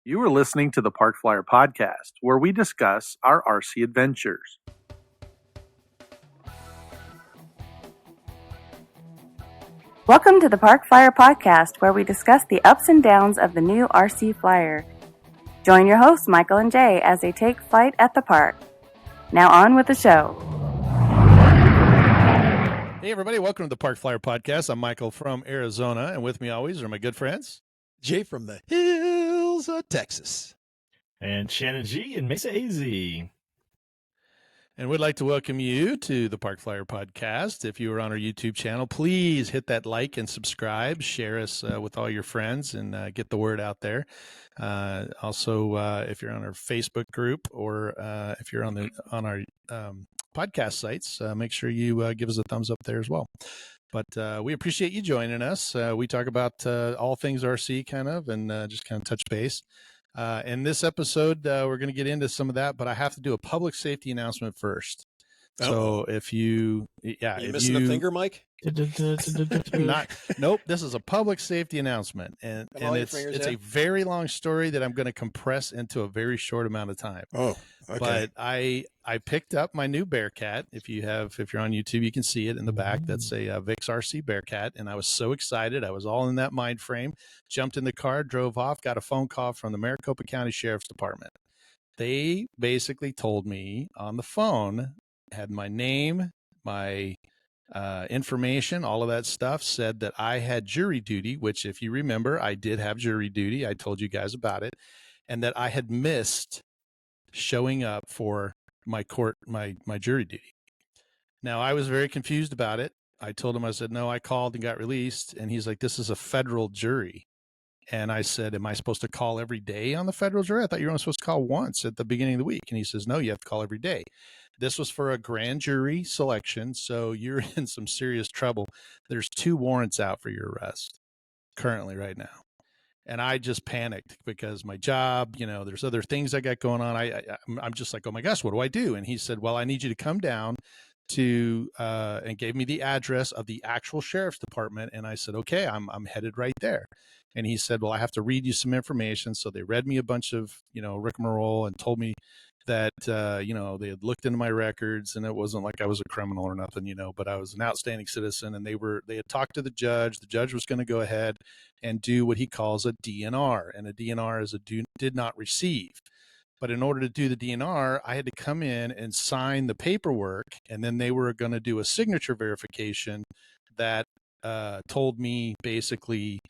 You are listening to the Park Flyer Podcast, where we discuss our RC adventures. Welcome to the Park Flyer Podcast, where we discuss the ups and downs of the new RC Flyer. Join your hosts, Michael and Jay, as they take flight at the park. Now on with the show. Hey, everybody. Welcome to the Park Flyer Podcast. I'm Michael from Arizona, and with me always are my good friends. Jay from the hills of Texas. And Shannon G in Mesa AZ. And we'd like to welcome you to the Park Flyer Podcast. If you are on our YouTube channel, please hit that like and subscribe. Share us with all your friends and get the word out there. Also, if you're on our Facebook group or if you're on our podcast sites, make sure you give us a thumbs up there as well. But we appreciate you joining us. We talk about all things RC kind of and just kind of touch base. In this episode, we're going to get into some of that, but I have to do a public safety announcement first. So if you missing a finger, Mike? Nope. This is a public safety announcement, and it's a very long story that I'm going to compress into a very short amount of time. Oh, okay. But I picked up my new Bearcat. If you're on YouTube, you can see it in the back. That's a Vix RC Bearcat, and I was so excited. I was all in that mind frame. Jumped in the car, drove off, got a phone call from the Maricopa County Sheriff's Department. They basically told me on the phone, had my name, my information, all of that stuff, said that I had jury duty, which if you remember, I did have jury duty. I told you guys about it, and that I had missed showing up for my jury duty. Now, I was very confused about it. I told him, I said, no, I called and got released. And he's like, this is a federal jury. And I said, am I supposed to call every day on the federal jury? I thought you were only supposed to call once at the beginning of the week. And he says, no, you have to call every day. This was for a grand jury selection, so you're in some serious trouble. There's 2 warrants out for your arrest currently right now. And I just panicked because my job, there's other things I got going on. I'm just like, oh my gosh, what do I do? And he said, well, I need you to come down to, and gave me the address of the actual sheriff's department. And I said, okay, I'm headed right there. And he said, well, I have to read you some information. So they read me a bunch of, rigmarole and told me that, they had looked into my records, and it wasn't like I was a criminal or nothing, but I was an outstanding citizen, and they had talked to the judge. The judge was going to go ahead and do what he calls a DNR, and a DNR is did not receive. But in order to do the DNR, I had to come in and sign the paperwork, and then they were going to do a signature verification that told me basically,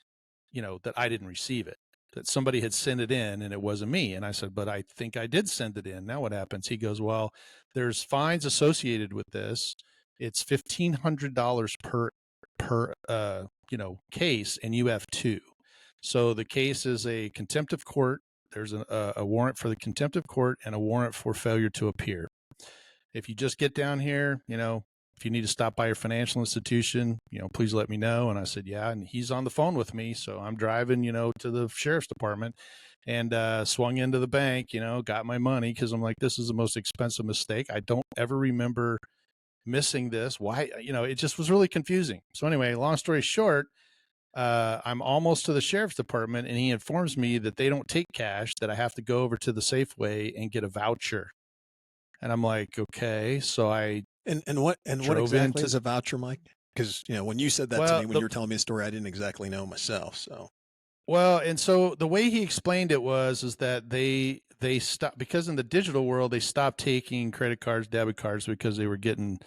that I didn't receive it, that somebody had sent it in and it wasn't me. And I said, but I think I did send it in. Now what happens? He goes, well, there's fines associated with this. It's $1,500 per case, and you have 2. So the case is a contempt of court. There's a warrant for the contempt of court and a warrant for failure to appear. If you just get down here, if you need to stop by your financial institution, please let me know. And I said, yeah. And he's on the phone with me. So I'm driving, to the sheriff's department, and swung into the bank, got my money, because I'm like, this is the most expensive mistake. I don't ever remember missing this. Why? It just was really confusing. So anyway, long story short, I'm almost to the sheriff's department, and he informs me that they don't take cash, that I have to go over to the Safeway and get a voucher. And I'm like, okay. So I what exactly is a voucher, Mike? Because when you said that to me, when you were telling me a story, I didn't exactly know myself. So and so the way he explained it is that they stopped, because in the digital world they stopped taking credit cards, debit cards, because they were getting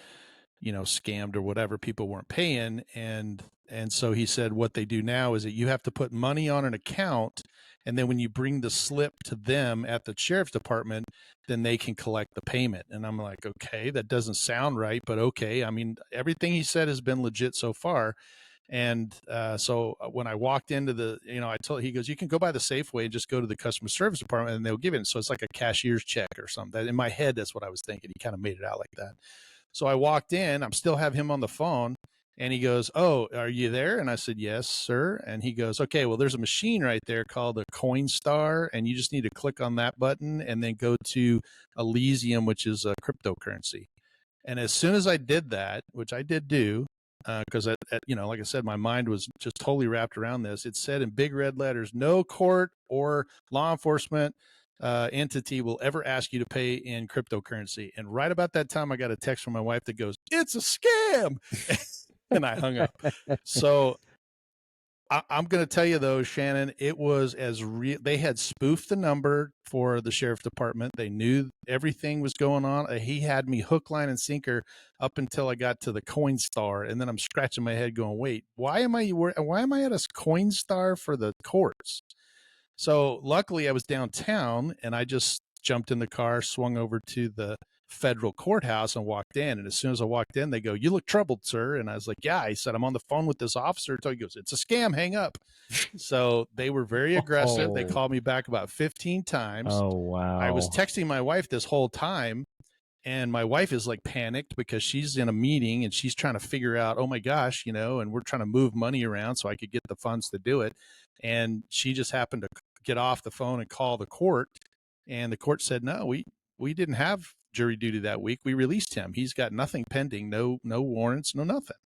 scammed or whatever. People weren't paying, and so he said what they do now is that you have to put money on an account, and then when you bring the slip to them at the sheriff's department, then they can collect the payment. And I'm like, okay, that doesn't sound right, but okay. I mean, everything he said has been legit so far. And so when I walked into he goes, you can go by the Safeway and just go to the customer service department and they'll give it. So it's like a cashier's check or something. In my head, that's what I was thinking. He kind of made it out like that. So I walked in, still have him on the phone, and he goes, oh, are you there? And I said, yes, sir. And he goes, okay, well, there's a machine right there called a Coinstar, and you just need to click on that button and then go to Elysium, which is a cryptocurrency. And as soon as I did that, which I did do, because like I said, my mind was just totally wrapped around this. It said in big red letters, no court or law enforcement entity will ever ask you to pay in cryptocurrency. And right about that time, I got a text from my wife that goes, "It's a scam," and I hung up. So I'm going to tell you though, Shannon, it was as real. They had spoofed the number for the sheriff's department. They knew everything was going on. He had me hook, line, and sinker up until I got to the Coinstar, and then I'm scratching my head, going, "Wait, why am I at a Coinstar for the courts?" So luckily, I was downtown, and I just jumped in the car, swung over to the federal courthouse and walked in. And as soon as I walked in, they go, "You look troubled, sir." And I was like, "Yeah." He said, "I'm on the phone with this officer." So he goes, "It's a scam, hang up." So they were very aggressive. They called me back about 15 times. Oh, wow. I was texting my wife this whole time, and my wife is like panicked because she's in a meeting and she's trying to figure out, oh my gosh, and we're trying to move money around so I could get the funds to do it. And she just happened to get off the phone and call the court. And the court said, "No, we didn't have jury duty that week. We released him. He's got nothing pending, no warrants, no nothing."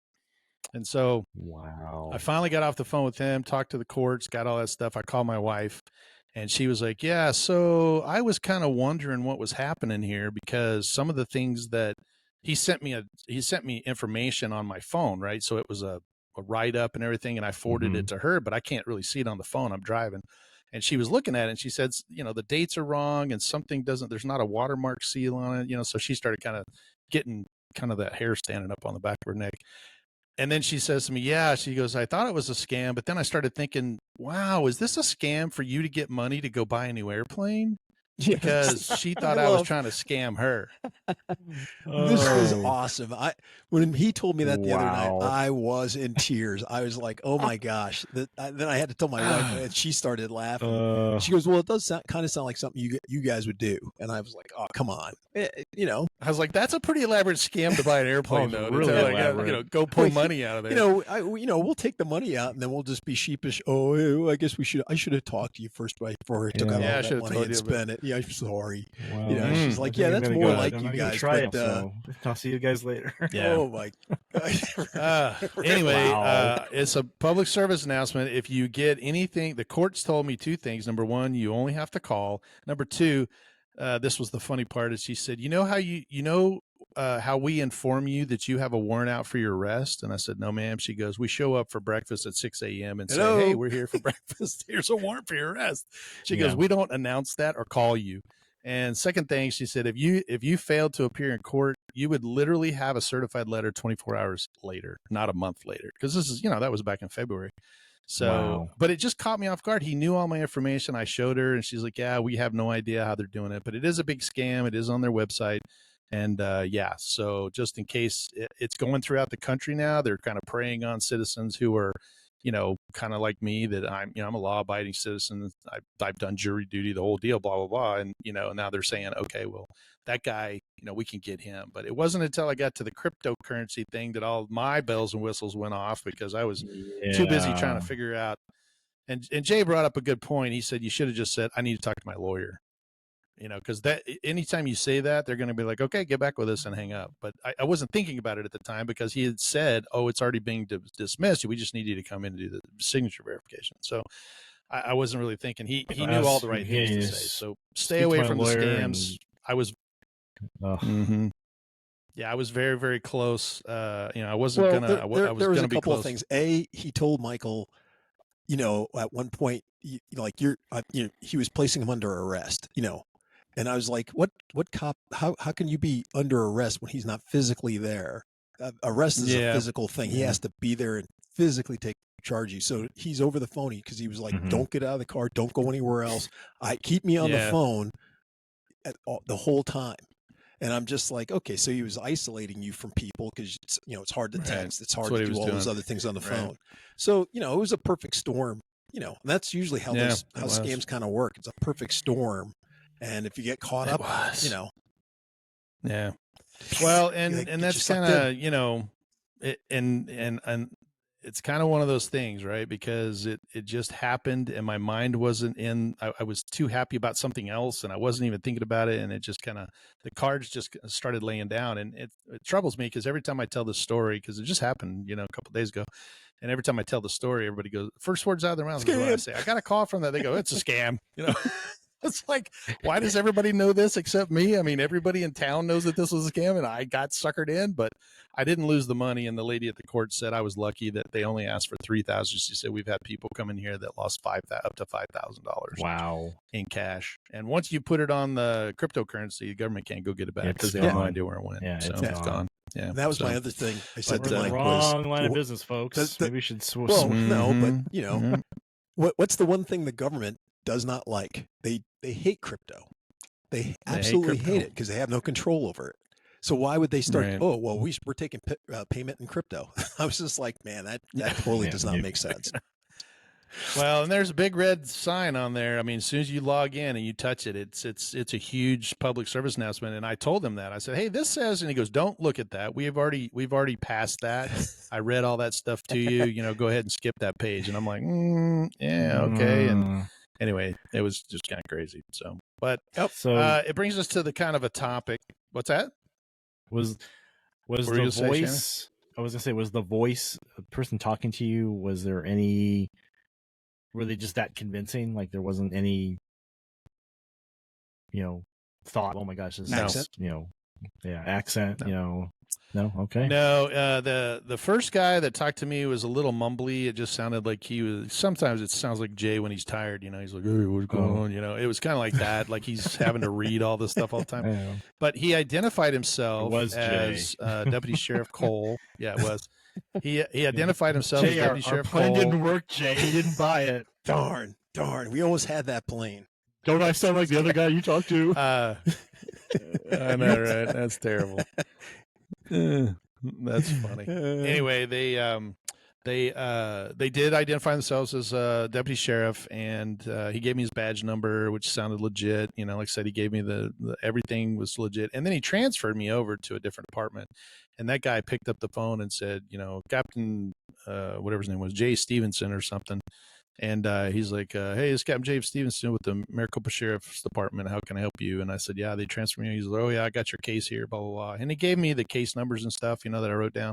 And so wow. I finally got off the phone with him, talked to the courts, got all that stuff. I called my wife, and she was like, "Yeah, so I was kind of wondering what was happening here, because some of the things that he sent me information on my phone, right? So it was a write-up and everything, and I forwarded it to her, but I can't really see it on the phone. I'm driving." And she was looking at it and she said, "The dates are wrong and something there's not a watermark seal on it." So she started kind of getting that hair standing up on the back of her neck. And then she says to me, "Yeah," she goes, "I thought it was a scam, but then I started thinking, wow, is this a scam for you to get money to go buy a new airplane?" Because she thought I was trying to scam her. This was awesome. When he told me that the other night, I was in tears. I was like, "Oh my gosh!" Then I had to tell my wife, and she started laughing. She goes, "Well, it does kind of sound like something you guys would do." And I was like, "Oh, come on!" I was like, "That's a pretty elaborate scam to buy an airplane, though. Really go pull money out of there." We'll take the money out, and then we'll just be sheepish. "Oh, I guess I should have talked to you first before I took out all that money and spent it." "Yeah, I'm sorry." Wow. She's like, "Yeah, that's more like you guys." Try it, so I'll see you guys later. Yeah. Oh my God. Anyway, it's a public service announcement. If you get anything, the courts told me two things. Number one, you only have to call. Number two, this was the funny part, is she said, how we inform you that you have a warrant out for your arrest?" And I said, "No, ma'am." She goes, "We show up for breakfast at 6 a.m. and say, 'Hey, we're here for breakfast. Here's a warrant for your arrest.'" She goes, "We don't announce that or call you." And second thing, she said, if you failed to appear in court, you would literally have a certified letter 24 hours later, not a month later. Because this is, that was back in February. So, But it just caught me off guard. He knew all my information. I showed her and she's like, "Yeah, we have no idea how they're doing it, but it is a big scam. It is on their website." And so just in case it's going throughout the country now, they're kind of preying on citizens who are, kind of like me, that I'm a law-abiding citizen. I've done jury duty, the whole deal, blah, blah, blah. And, now they're saying, okay, well, that guy, we can get him. But it wasn't until I got to the cryptocurrency thing that all my bells and whistles went off, because I was too busy trying to figure out. And Jay brought up a good point. He said, you should have just said, "I need to talk to my lawyer." Because that anytime you say that, they're going to be like, "Okay, get back with us," and hang up. But I wasn't thinking about it at the time, because he had said, "Oh, it's already being dismissed. We just need you to come in and do the signature verification." So I wasn't really thinking. He knew all the right things to say. So stay away from the scams. I was, I was very, very close. I wasn't gonna. I was there gonna a couple of things. He told Michael, at one point, he was placing him under arrest. And I was like, what cop, how can you be under arrest when he's not physically there? Arrest is a physical thing. He has to be there and physically take charge of you. So he's over the phone because he was like, "Don't get out of the car. Don't go anywhere else. Keep me on the phone the whole time." And I'm just like, okay, so he was isolating you from people because, it's hard to text. It's hard to do all those other things on the phone. So, it was a perfect storm, and that's usually how scams kind of work. It's a perfect storm. And if you get caught up, Yeah. Well, and that's kind of, and it's kind of one of those things, right? Because it just happened and my mind wasn't in, I was too happy about something else and I wasn't even thinking about it. And it just kind of, the cards just started laying down. And it troubles me because every time I tell this story, because it just happened, a couple of days ago. And every time I tell the story, everybody goes, first words out of their mouth is what I say. I got a call from that. They go, it's a scam. It's like, why does everybody know this except me? I mean, everybody in town knows that this was a scam and I got suckered in, but I didn't lose the money. And the lady at the court said I was lucky that they only asked for $3,000. She said, we've had people come in here that lost up to $5,000 Wow. in cash. And once you put it on the cryptocurrency, the government can't go get it back because they have no idea where it went. Yeah, so it's gone. Yeah, that was my other thing. I said We're to in Mike the was wrong line of business, folks. Maybe we should well, no, but Mm-hmm. what's the one thing the government does not like? They hate crypto. They absolutely hate it because they have no control over it. So why would they start? Right. Oh, well, we're taking payment in crypto. I was just like, man, that totally does not make sense. Well, and there's a big red sign on there. I mean, as soon as you log in and you touch it, it's a huge public service announcement. And I told him that. I said, "Hey, this says," and he goes, "Don't look at that. We've already passed that. I read all that stuff to you. Go ahead and skip that page." And I'm like, "Yeah, okay." And anyway, it was just kind of crazy. So, but it brings us to the kind of a topic. What's that? Was the voice? I was gonna say, was the voice a person talking to you? Was there any? Were they just that convincing? Like there wasn't any, thought. Oh my gosh, this accent. Accent. No. No. Okay. No, the first guy that talked to me was a little mumbly. It just sounded like he was. Sometimes it sounds like Jay when he's tired. He's like, "Hey, what's going on?" It was kind of like that. Like he's having to read all this stuff all the time. Yeah. But he identified himself as Deputy Sheriff Cole. Yeah, it was. He identified himself as Deputy Sheriff Cole. Our plan didn't Cole. work, Jay. He didn't buy it. Darn. We almost had that plane. Don't I sound like the other guy you talked to? I know, right? That's terrible. That's funny. Anyway, they did identify themselves as deputy sheriff, and he gave me his badge number, which sounded legit. Like I said, he gave me the everything was legit, and then he transferred me over to a different department. And that guy picked up the phone and said, Captain, whatever his name was, Jay Stevenson or something. And he's like, "Hey, it's Captain James Stevenson with the Maricopa Sheriff's Department. How can I help you?" And I said, "Yeah, they transferred me." He's like, "Oh yeah, I got your case here, blah blah blah." And he gave me the case numbers and stuff, that I wrote down.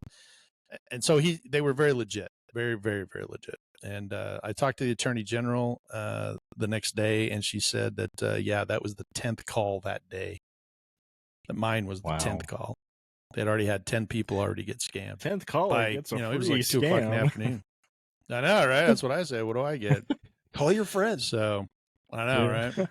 And so they were very legit, very very very legit. And I talked to the Attorney General the next day, and she said that that was the 10th call that day. That mine was the 10th call. They'd already had 10 people already get scammed. 10th call, it was like 2 o'clock in the afternoon. I know, right? That's what I say. What do I get? Call your friends. So I know, right?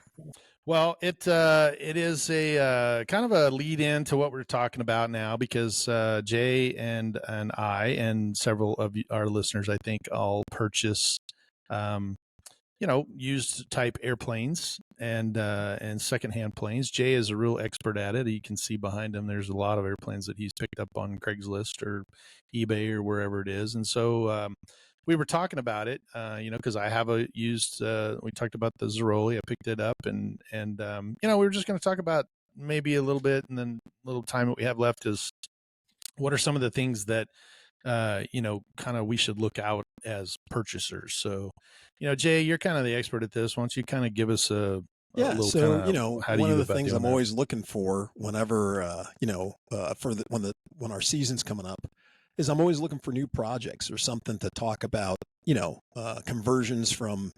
Well, it is a kind of a lead in to what we're talking about now, because Jay and I and several of our listeners, I think, all purchase used type airplanes and secondhand planes. Jay is a real expert at it. You can see behind him, there's a lot of airplanes that he's picked up on Craigslist or eBay or wherever it is. And so we were talking about it, because I have a used, we talked about the Zeroli. I picked it up and we were just going to talk about maybe a little bit, and then a little time that we have left is what are some of the things that, kind of we should look out as purchasers. So, Jay, you're kind of the expert at this. Why don't you kind of give us a little so kinda, one of the things I'm always looking for whenever when our season's coming up is I'm always looking for new projects or something to talk about. Conversions from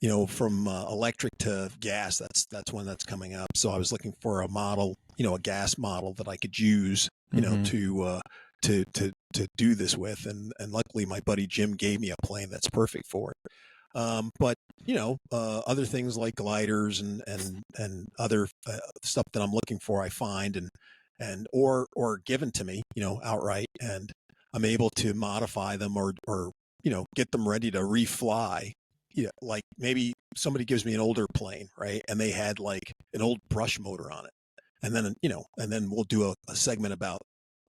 electric to gas. That's one that's coming up. So I was looking for a model, a gas model that I could use, to do this with, and luckily my buddy Jim gave me a plane that's perfect for it. But other things like gliders and other stuff that I'm looking for, I find or given to me, outright, and I'm able to modify them or get them ready to refly. Like maybe somebody gives me an older plane, right, and they had like an old brush motor on it, and then we'll do a segment about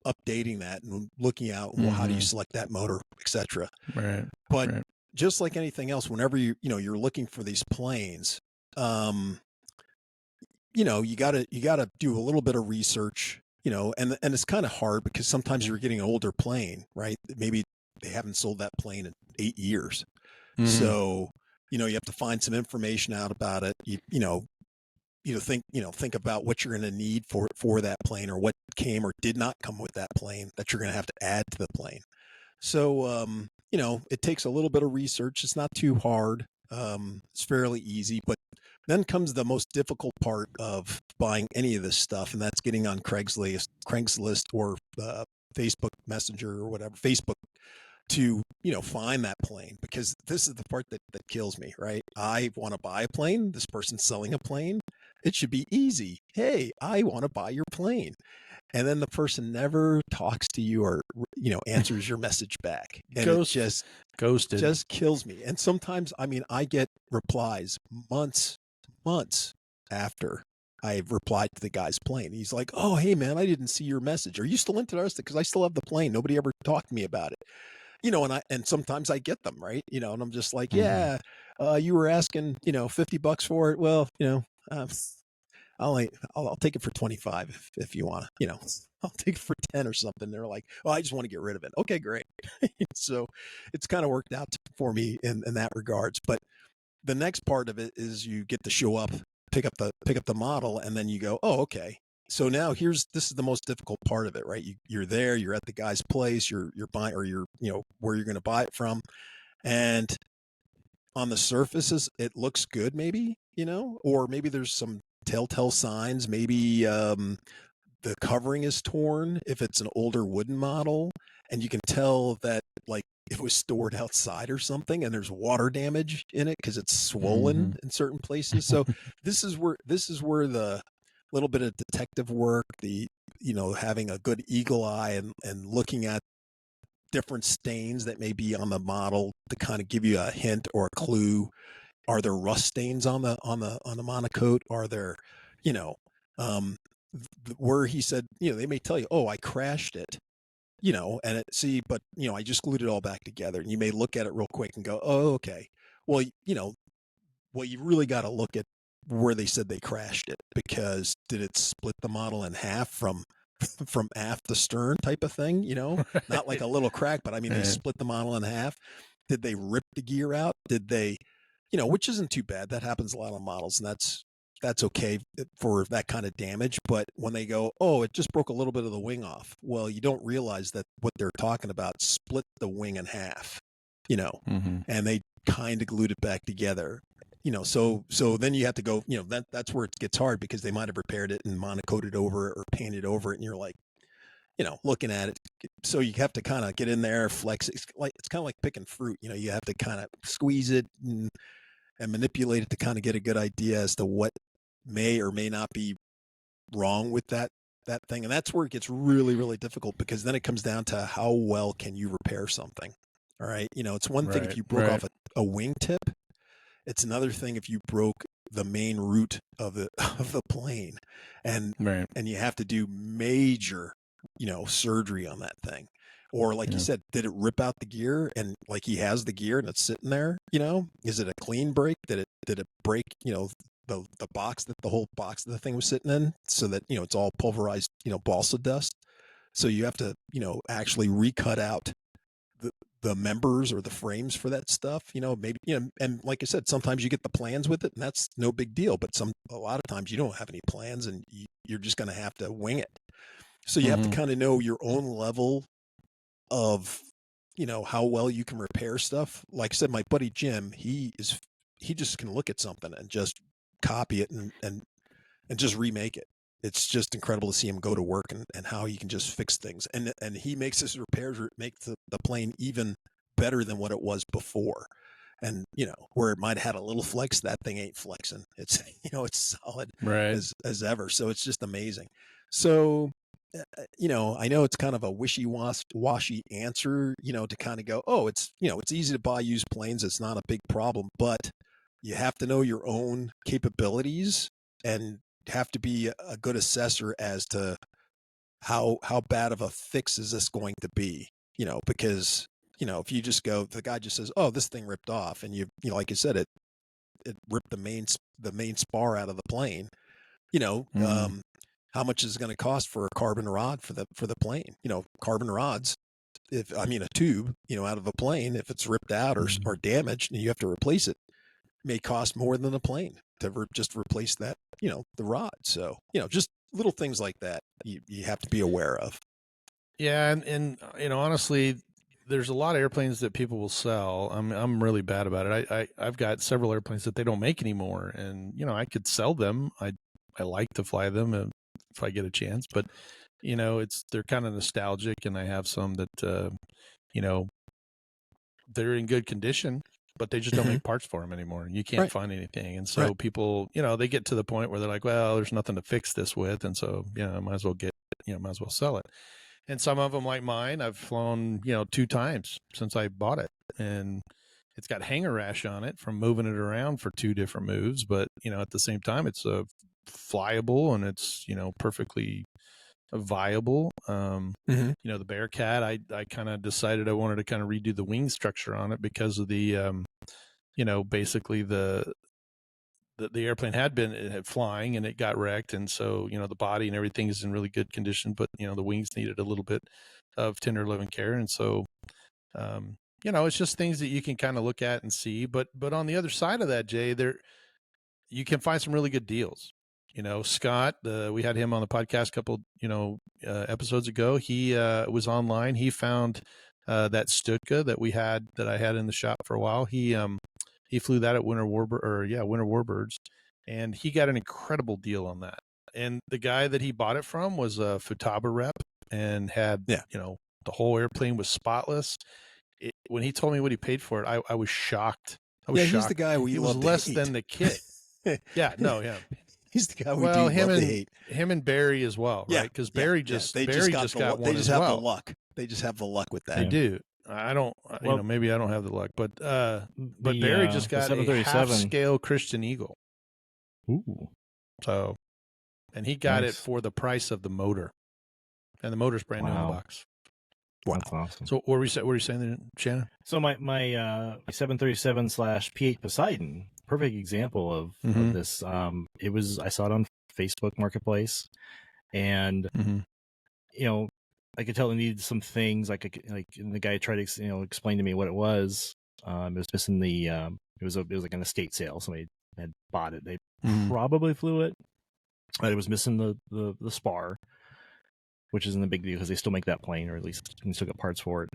updating that and looking out, well, how do you select that motor, etc. Right. But just like anything else, whenever you're looking for these planes, you gotta do a little bit of research, and it's kind of hard because sometimes you're getting an older plane, right? Maybe they haven't sold that plane in 8 years. Mhm. So, you have to find some information out about it. Think about what you're going to need for that plane, or what came or did not come with that plane that you're going to have to add to the plane. So, it takes a little bit of research. It's not too hard. It's fairly easy, but then comes the most difficult part of buying any of this stuff, and that's getting on Craigslist or Facebook Messenger or whatever, Facebook, to find that plane, because this is the part that kills me, right? I want to buy a plane. This person's selling a plane. It should be easy. Hey, I want to buy your plane. And then the person never talks to you or answers your message back, and it just kills me. And sometimes, I get replies months after I've replied to the guy's plane. He's like, "Oh, hey man, I didn't see your message. Are you still interested? Because I still have the plane. Nobody ever talked to me about it." And sometimes I get them, right. And I'm just like, "Yeah, you were asking, $50 for it. Well, I'll take it for 25 if you want to, I'll take it for 10 or something." They're like, "Oh, I just want to get rid of it." Okay, great. So it's kind of worked out for me in that regards. But the next part of it is you get to show up, pick up the model, and then you go, "Oh, okay." So now this is the most difficult part of it, right? You're there, you're at the guy's place, you're buying, or you're, where you're going to buy it from. And on the surfaces, it looks good, maybe, or maybe there's some telltale signs. Maybe the covering is torn if it's an older wooden model, and you can tell that like it was stored outside or something, and there's water damage in it because it's swollen in certain places. So this is where the little bit of detective work, the having a good eagle eye and looking at different stains that may be on the model to kind of give you a hint or a clue. Are there rust stains on the monocoat? Are there, where he said, they may tell you, "Oh, I crashed it," and but I just glued it all back together. And you may look at it real quick and go, "Oh, okay." Well, you really got to look at where they said they crashed it, because did it split the model in half from aft to stern type of thing? Not like a little crack, but they split the model in half. Did they rip the gear out? Did they, which isn't too bad. That happens a lot on models, and that's okay for that kind of damage. But when they go, "Oh, it just broke a little bit of the wing off," well, you don't realize that what they're talking about split the wing in half, and they kind of glued it back together. So then you have to go, that's where it gets hard, because they might have repaired it and monocoated over it or painted over it, and you're like, looking at it. So you have to kind of get in there, flex it. It's kind of like picking fruit. You have to kind of squeeze it and manipulate it to kind of get a good idea as to what may or may not be wrong with that thing. And that's where it gets really, really difficult, because then it comes down to how well can you repair something. All right. It's one thing if you broke off a wing tip. It's another thing if you broke the main root of the plane, and you have to do major, surgery on that thing. Or like you said, did it rip out the gear, and like he has the gear and it's sitting there, is it a clean break? Did it break, the box, that the whole box that the thing was sitting in, so that, it's all pulverized, balsa dust. So you have to, actually recut out the members or the frames for that stuff, maybe, and like I said, sometimes you get the plans with it, and that's no big deal. But a lot of times you don't have any plans, and you're just going to have to wing it. So you have to kind of know your own level of, how well you can repair stuff. Like I said, my buddy Jim, he just can look at something and just copy it and just remake it. It's just incredible to see him go to work and how he can just fix things. And he makes his repairs make the plane even better than what it was before. And, where it might have had a little flex, that thing ain't flexing. It's, it's solid as ever. So it's just amazing. So, I know it's kind of a wishy-washy answer, to kind of go, "Oh, it's, it's easy to buy used planes. It's not a big problem." But you have to know your own capabilities and have to be a good assessor as to how bad of a fix is this going to be, because, if you just go, the guy just says, "Oh, this thing ripped off," and like you said, it ripped the main spar out of the plane, how much is it going to cost for a carbon rod for the plane? Carbon rods, a tube, out of a plane, if it's ripped out or damaged and you have to replace it, may cost more than a plane to just replace that, the rod. So, just little things like that you have to be aware of. Yeah. And honestly, there's a lot of airplanes that people will sell. I'm really bad about it. I've got several airplanes that they don't make anymore, and I could sell them. I like to fly them if I get a chance, but they're kind of nostalgic, and I have some that they're in good condition, but they just don't make parts for them anymore. You can't find anything, and so people, they get to the point where they're like, well, there's nothing to fix this with, and so might as well sell it. And some of them, like mine, I've flown, 2 times since I bought it, and it's got hanger rash on it from moving it around for 2 different moves. But, at the same time, it's flyable, and it's, perfectly viable. The Bearcat, I kind of decided I wanted to kind of redo the wing structure on it because of the, basically the airplane had been flying and it got wrecked. And so, the body and everything is in really good condition, but, the wings needed a little bit of tender loving care. And so, it's just things that you can kind of look at and see. But on the other side of that, Jay, you can find some really good deals. Scott, we had him on the podcast a couple, episodes ago. He was online. He found that Stuka that I had in the shop for a while. He flew that at Winter Warbirds, and he got an incredible deal on that. And the guy that he bought it from was a Futaba rep and had, the whole airplane was spotless. When he told me what he paid for it, I was shocked. He's the guy we It love was to less hate. than the kit. He's the guy we love to hate. Him and Barry as well, right? Because Barry just got one. They just as have well. the luck. They just have the luck with that. They do. I don't, maybe I don't have the luck, but Barry just got a half-scale Christian Eagle. Ooh. So, and he got it for the price of the motor, and the motor's brand new in the box. Wow. That's awesome. So, what were you saying there, Shannon? So my 737/P8 Poseidon, perfect example of this. I saw it on Facebook Marketplace, and I could tell it needed some things. And the guy tried to explain to me what it was. It was missing the it was like an estate sale. Somebody had bought it. They probably flew it, but it was missing the spar, which isn't a big deal because they still make that plane, or at least they still got parts for it.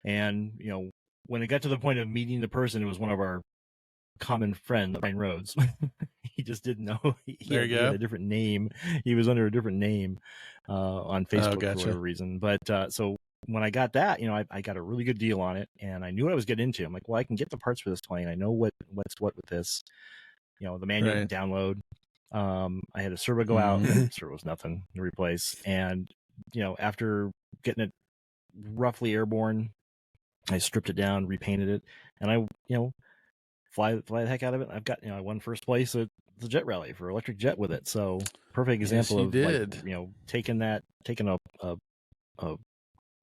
And when it got to the point of meeting the person, it was one of our common friend, Ryan Rhodes. He just didn't know he had a different name. He was under a different name on Facebook for whatever reason. But so when I got that, I got a really good deal on it, and I knew what I was getting into. I'm like, well, I can get the parts for this plane. I know what's what with this. The manual can download. I had a servo go out. The servo was nothing to replace. And after getting it roughly airborne, I stripped it down, repainted it, and I fly the heck out of it. I've got I won first place at the jet rally for electric jet with it. So perfect example of taking a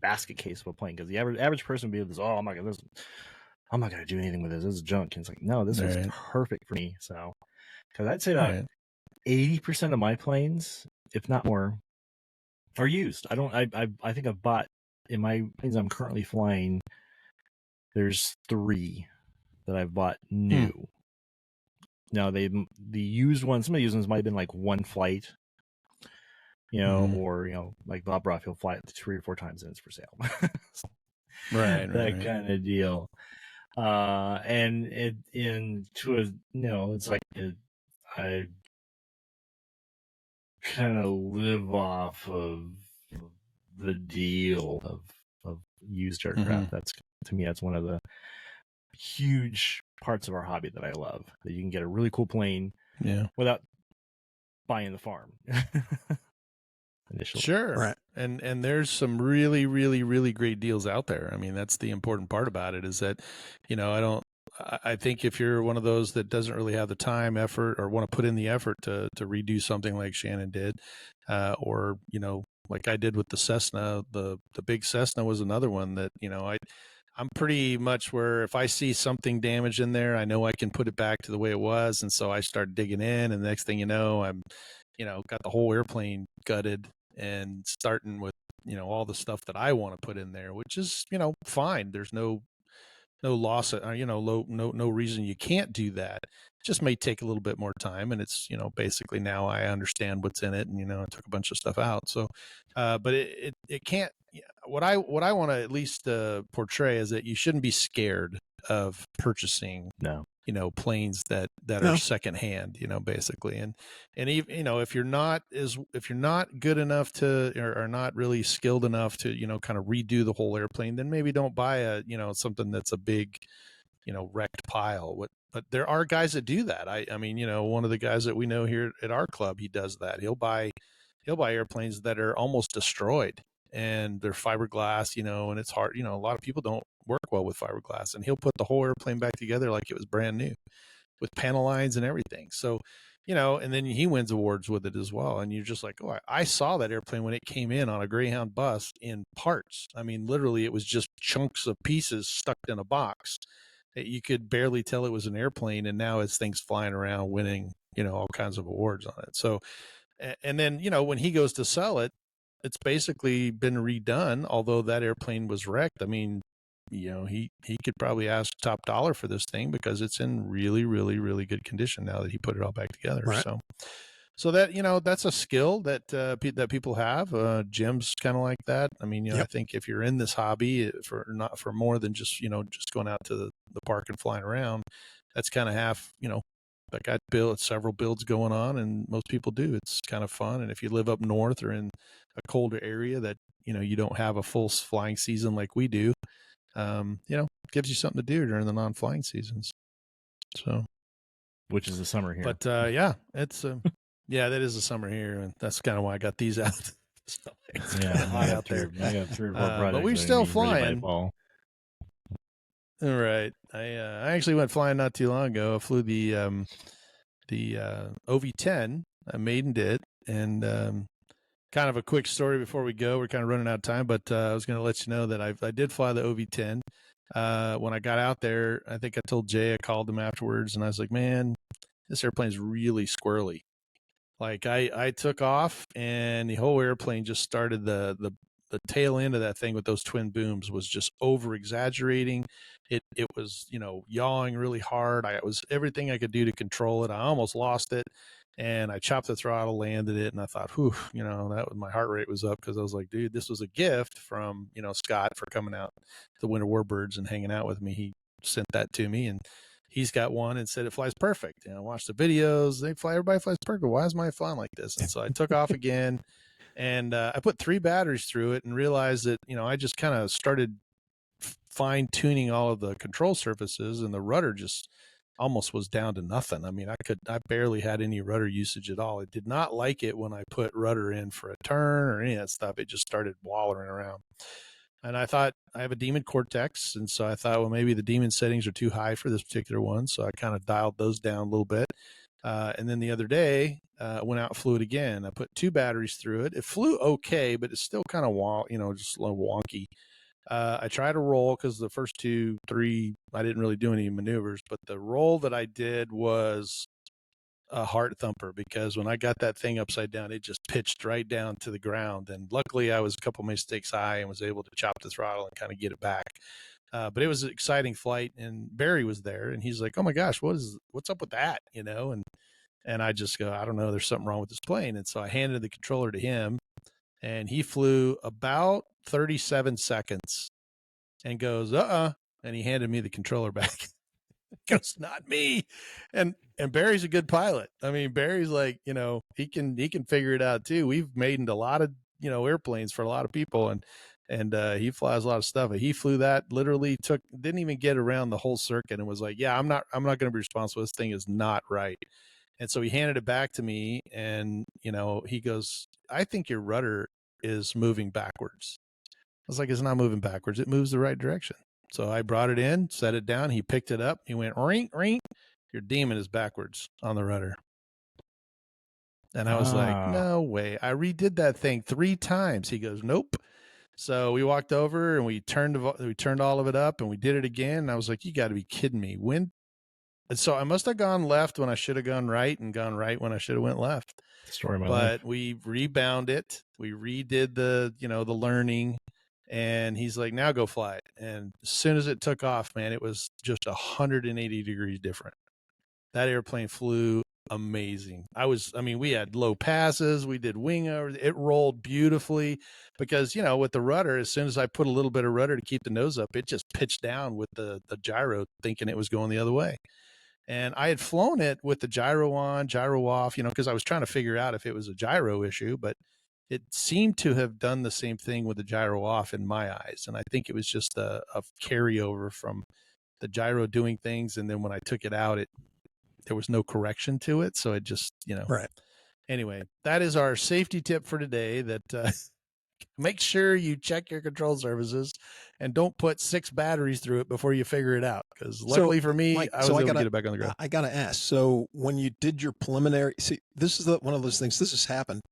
basket case of a plane, because the average person would be this, I'm not gonna do anything with this. This is junk. And it's like, no, this is perfect for me. So because I'd say about 80% of my planes, if not more, are used. I think I've bought, in my planes I'm currently flying, there's 3 that I've bought new. Now the used ones, some of the used ones might have been like one flight, or like Bob Roth, he'll fly it 3 or 4 times and it's for sale. That kind of deal. And it's like I kind of live off of the deal of used aircraft. That's, to me, that's one of the huge parts of our hobby that I love, that you can get a really cool plane without buying the farm initially. Sure. Right. And there's some really, really, really great deals out there. I mean, that's the important part about it, is that, I think if you're one of those that doesn't really have the time, effort, or want to put in the effort to redo something like Shannon did, or, like I did with the Cessna, the big Cessna was another one that, I'm pretty much where if I see something damaged in there, I know I can put it back to the way it was. And so I start digging in, and the next thing you know, I'm, got the whole airplane gutted and starting with all the stuff that I want to put in there, which is, fine. There's no loss, no reason you can't do that. It just may take a little bit more time. And it's, basically now I understand what's in it, and, I took a bunch of stuff out. So, but it can't, what I want to at least portray is that you shouldn't be scared of purchasing planes that are secondhand, basically. And even, if you're not good enough to, or are not really skilled enough to, kind of redo the whole airplane, then maybe don't buy something that's a big, wrecked pile. But there are guys that do that. I mean, one of the guys that we know here at our club, he does that. He'll buy airplanes that are almost destroyed, and they're fiberglass, and it's hard. A lot of people don't work well with fiberglass, and he'll put the whole airplane back together like it was brand new with panel lines and everything. So, and then he wins awards with it as well. And you're just like, oh, I saw that airplane when it came in on a Greyhound bus in parts. I mean, literally it was just chunks of pieces stuck in a box. You could barely tell it was an airplane, and now it's things flying around winning, all kinds of awards on it. So, and then, when he goes to sell it, it's basically been redone, although that airplane was wrecked. I mean, he could probably ask top dollar for this thing because it's in really, really, really good condition now that he put it all back together. Right. So that, that's a skill that that people have. Jim's kind of like that. I mean, I think if you're in this hobby for more than just, just going out to the park and flying around, that's kind of half, like I built several builds going on, and most people do. It's kind of fun. And if you live up north or in a colder area that, you don't have a full flying season like we do, gives you something to do during the non-flying seasons. So, which is the summer here. But it's yeah, that is the summer here, and that's kind of why I got these out. So I got 3 or 4 projects, but we're still flying. All right, I actually went flying not too long ago. I flew the OV-10. I maidened it, and kind of a quick story before we go. We're kind of running out of time, but I was going to let you know that I did fly the OV-10. When I got out there, I think I told Jay, I called him afterwards, and I was like, man, this airplane's really squirrely. Like I took off, and the whole airplane just started the tail end of that thing with those twin booms was just over exaggerating. It was, yawing really hard. It was everything I could do to control it. I almost lost it, and I chopped the throttle, landed it, and I thought, whew, that was, my heart rate was up because I was like, dude, this was a gift from, Scott for coming out to Winter Warbirds and hanging out with me. He sent that to me, and he's got one and said it flies perfect. I watched the videos. Everybody flies perfect. Why is mine flying like this? And so I took off again, and I put 3 batteries through it and realized that, I just kind of started fine tuning all of the control surfaces, and the rudder just almost was down to nothing. I mean, I barely had any rudder usage at all. It did not like it when I put rudder in for a turn or any of that stuff. It just started wallering around. And I thought, I have a Demon Cortex, and so I thought, well, maybe the Demon settings are too high for this particular one, so I kind of dialed those down a little bit. And then the other day, went out and flew it again. I put 2 batteries through it. It flew okay, but it's still kind of just a little wonky. I tried to roll because the first 2, 3, I didn't really do any maneuvers, but the roll that I did was a heart thumper, because when I got that thing upside down, it just pitched right down to the ground. And luckily I was a couple mistakes high and was able to chop the throttle and kind of get it back. But it was an exciting flight, and Barry was there, and he's like, oh my gosh, what's up with that? And I just go, I don't know, there's something wrong with this plane. And so I handed the controller to him, and he flew about 37 seconds and goes, and he handed me the controller back. Goes, not me. And Barry's a good pilot. I mean, Barry's like, he can figure it out too. We've maidened a lot of, airplanes for a lot of people, and he flies a lot of stuff. He flew that, literally didn't even get around the whole circuit, and was like, yeah, I'm not going to be responsible. This thing is not right. And so he handed it back to me, and, he goes, I think your rudder is moving backwards. I was like, it's not moving backwards. It moves the right direction. So I brought it in, set it down. He picked it up. He went, ring, ring. Your Demon is backwards on the rudder. And I was like, no way. I redid that thing 3 times. He goes, nope. So we walked over, and we turned all of it up, and we did it again. And I was like, you got to be kidding me. When So I must have gone left when I should have gone right, and gone right when I should have went left. Story of my But life. we rebound it. We redid the learning, and he's like, now go fly it. And as soon as it took off, man, it was just 180 degrees different. That airplane flew amazing. We had low passes. We did wing over. It rolled beautifully because, with the rudder, as soon as I put a little bit of rudder to keep the nose up, it just pitched down with the gyro, thinking it was going the other way. And I had flown it with the gyro on, gyro off, because I was trying to figure out if it was a gyro issue, but it seemed to have done the same thing with the gyro off in my eyes. And I think it was just a carryover from the gyro doing things. And then when I took it out, there was no correction to it. So it just, Right. Anyway, that is our safety tip for today, that make sure you check your control surfaces and don't put 6 batteries through it before you figure it out. Because luckily for me, Mike, I was able to get it back on the ground. I got to ask. So when you did your preliminary, see, this is one of those things, this has happened,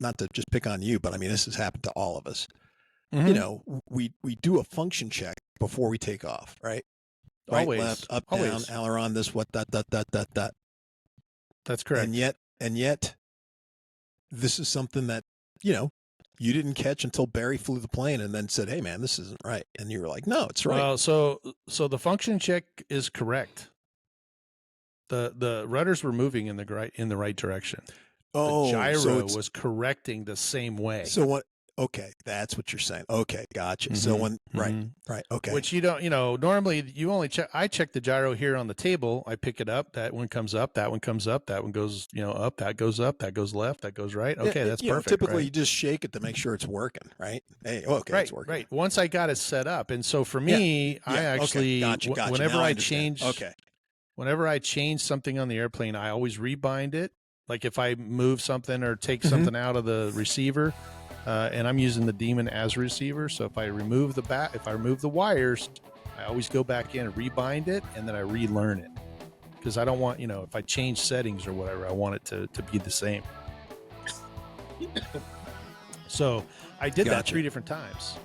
not to just pick on you, but I mean, this has happened to all of us. Mm-hmm. We do a function check before we take off, right? Right, Always. left, up, Always. down, aileron, this, what, that. That's correct. And yet, this is something that, you didn't catch until Barry flew the plane and then said, hey, man, this isn't right. And you were like, no, it's right. Well, so the function check is correct. The rudders were moving in the right direction. Oh, the gyro was correcting the same way. So what? Okay, that's what you're saying. Okay, gotcha. Mm-hmm, so when right, okay. Which you don't, normally you only check. I check the gyro here on the table. I pick it up. That one comes up. That one comes up. That one goes, up. That goes up. That goes left. That goes right. Okay, that's perfect. Typically, right? you just shake it to make sure it's working, right? Hey, okay, right, it's working. Right. Once I got it set up, and so for me, I actually, gotcha. Whenever now I change, okay, whenever I change something on the airplane, I always rebind it. Like if I move something or take something out of the receiver. And I'm using the Demon as a receiver. So if I remove the wires, I always go back in and rebind it, and then I relearn it. Because I don't want, if I change settings or whatever, I want it to be the same. So I did that 3 different times.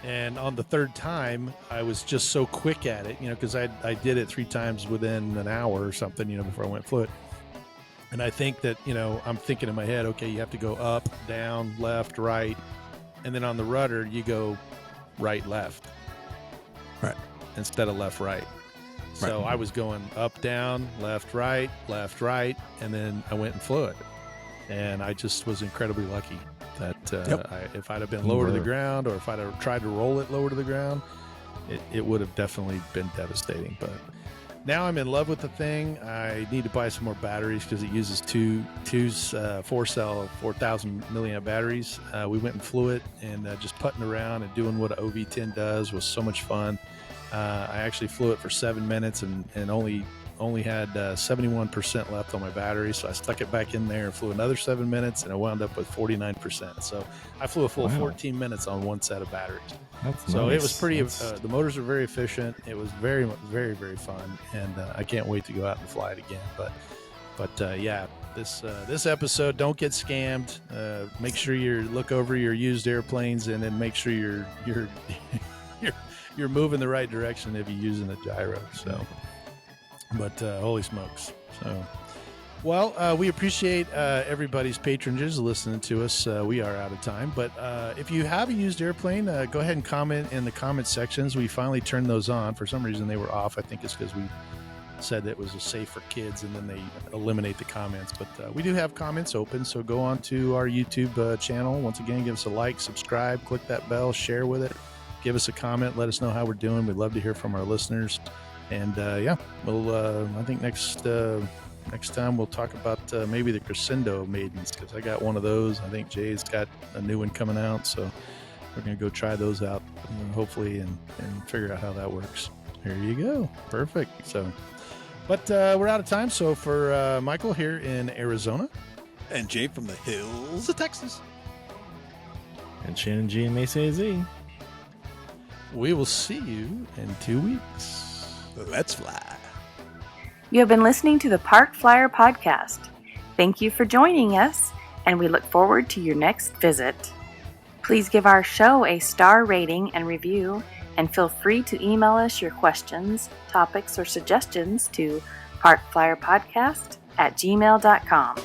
And on the 3rd time, I was just so quick at it, because I did it 3 times within an hour or something, before I went fluid. And I think that, I'm thinking in my head, okay, you have to go up, down, left, right. And then on the rudder, you go right, left. Right. Instead of left, right. So I was going up, down, left, right. And then I went and flew it. And I just was incredibly lucky that if I'd have been lower to the ground, or if I'd have tried to roll it lower to the ground, it would have definitely been devastating. But now I'm in love with the thing. I need to buy some more batteries because it uses two 4-cell 4,000 milliamp batteries. We went and flew it, and just putting around and doing what an OV10 does was so much fun. I actually flew it for 7 minutes and only had 71% left on my battery, so I stuck it back in there and flew another 7 minutes, and I wound up with 49%. So I flew a full 14 minutes on one set of batteries. That's so nice. It was pretty. The motors were very efficient. It was very, very, very fun, and I can't wait to go out and fly it again. But yeah, this episode, don't get scammed. Make sure you look over your used airplanes, and then make sure you're moving the right direction if you're using a gyro. So. But holy smokes. So, well, we appreciate everybody's patronage listening to us. We are out of time. But if you have a used airplane, go ahead and comment in the comment sections. We finally turned those on. For some reason, they were off. I think it's because we said that it was safe for kids, and then they eliminate the comments. But we do have comments open. So go on to our YouTube channel. Once again, give us a like, subscribe, click that bell, share with it. Give us a comment. Let us know how we're doing. We'd love to hear from our listeners. And yeah, we'll. I think next time we'll talk about maybe the Crescendo Maidens, because I got one of those. I think Jay's got a new one coming out, so we're gonna go try those out, hopefully, and figure out how that works. There you go, perfect. So, but we're out of time. So for Michael here in Arizona, and Jay from the hills of Texas, and Shannon G and Mesa AZ, we will see you in 2 weeks. Let's fly. You have been listening to the Park Flyer Podcast. Thank you for joining us, and we look forward to your next visit. Please give our show a star rating and review, and feel free to email us your questions, topics, or suggestions to parkflyerpodcast@gmail.com.